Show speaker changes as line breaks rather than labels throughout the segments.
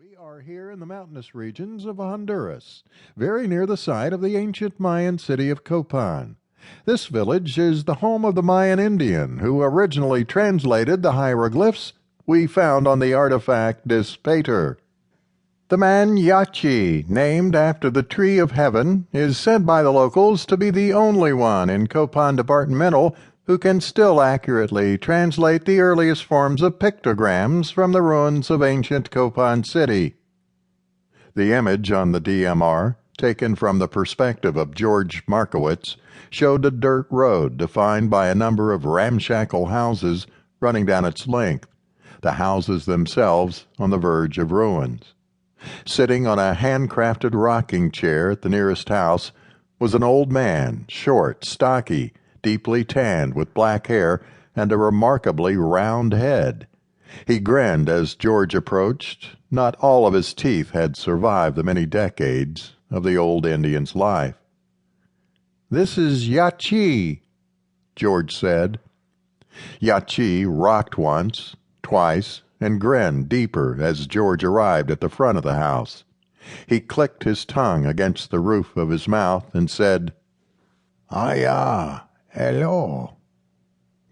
We are here in the mountainous regions of Honduras, very near the site of the ancient Mayan city of Copan. This village is the home of the Mayan Indian who originally translated the hieroglyphs we found on the artifact Dispater. The man Yachi, named after the Tree of Heaven, is said by the locals to be the only one in Copan Departmental who can still accurately translate the earliest forms of pictograms from the ruins of ancient Copan City. The image on the DMR, taken from the perspective of George Markowitz, showed a dirt road defined by a number of ramshackle houses running down its length, the houses themselves on the verge of ruins. Sitting on a handcrafted rocking chair at the nearest house was an old man, short, stocky, deeply tanned with black hair and a remarkably round head. He grinned as George approached. Not all of his teeth had survived the many decades of the old Indian's life. "This is Yachi," George said. Yachi rocked once, twice, and grinned deeper as George arrived at the front of the house. He clicked his tongue against the roof of his mouth and said, "Hello."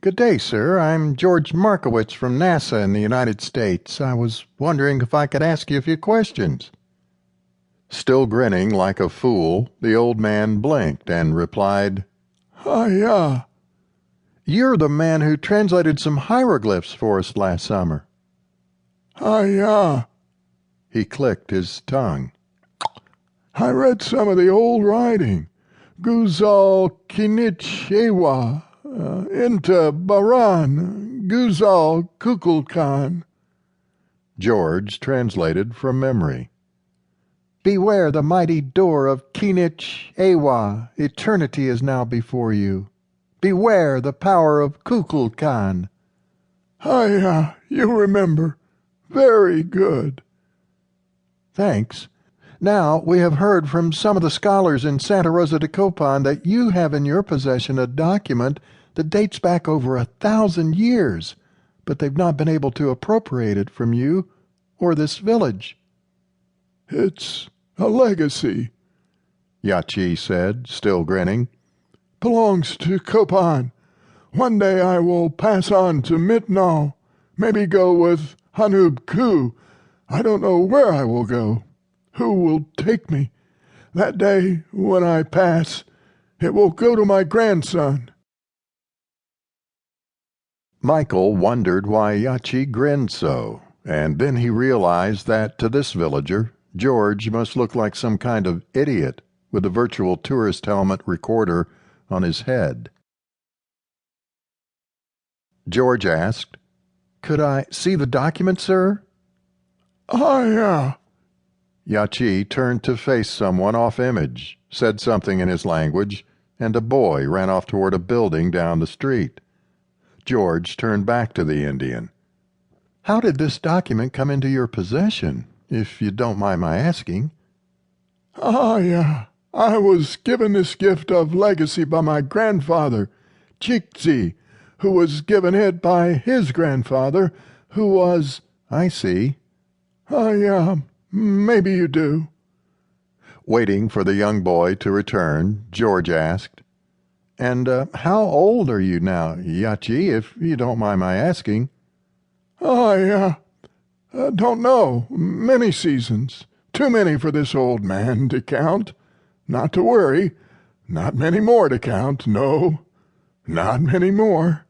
"Good day, sir. I'm George Markowitz from NASA in the United States. I was wondering if I could ask you a few questions." Still grinning like a fool, the old man blinked and replied, "Hiya." "You're the man who translated some hieroglyphs for us last summer." "Hiya." He clicked his tongue. "I read some of the old writing. Guzal Kinichewa, Inta Baran, Guzal Kukulkan." George translated from memory. "Beware the mighty door of Kinich Ewa. Eternity is now before you. Beware the power of Kukulkan." You remember. Very good." "Thanks. Now, we have heard from some of the scholars in Santa Rosa de Copan that you have in your possession a document that dates back over 1,000 years, but they've not been able to appropriate it from you or this village." "It's a legacy," Yachi said, still grinning. "Belongs to Copan. One day I will pass on to Mitnal, maybe go with Hanub Ku. I don't know where I will go. Who will take me? That day, when I pass, it will go to my grandson." Michael wondered why Yachi grinned so, and then he realized that to this villager, George must look like some kind of idiot with a virtual tourist helmet recorder on his head. George asked, "Could I see the document, sir?" Yeah." Yachi turned to face someone off-image, said something in his language, and a boy ran off toward a building down the street. George turned back to the Indian. "How did this document come into your possession, if you don't mind my asking?" Yeah. I was given this gift of legacy by my grandfather, Chikzi, who was given it by his grandfather, who was—" "I see." Yeah. Maybe you do." Waiting for the young boy to return, George asked, "And how old are you now, Yachi, if you don't mind my asking?" Yeah. Don't know. Many seasons. Too many for this old man to count. Not to worry. Not many more to count. No, not many more."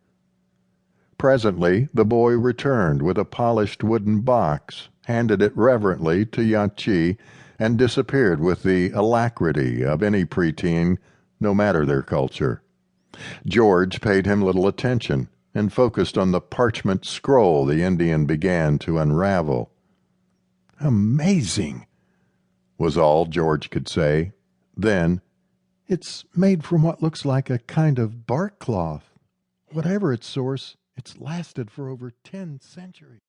Presently the boy returned with a polished wooden box, handed it reverently to Yachi, and disappeared with the alacrity of any preteen, no matter their culture. George paid him little attention and focused on the parchment scroll the Indian began to unravel. "Amazing," was all George could say. Then, "It's made from what looks like a kind of bark cloth. Whatever its source, it's lasted for over 10 centuries.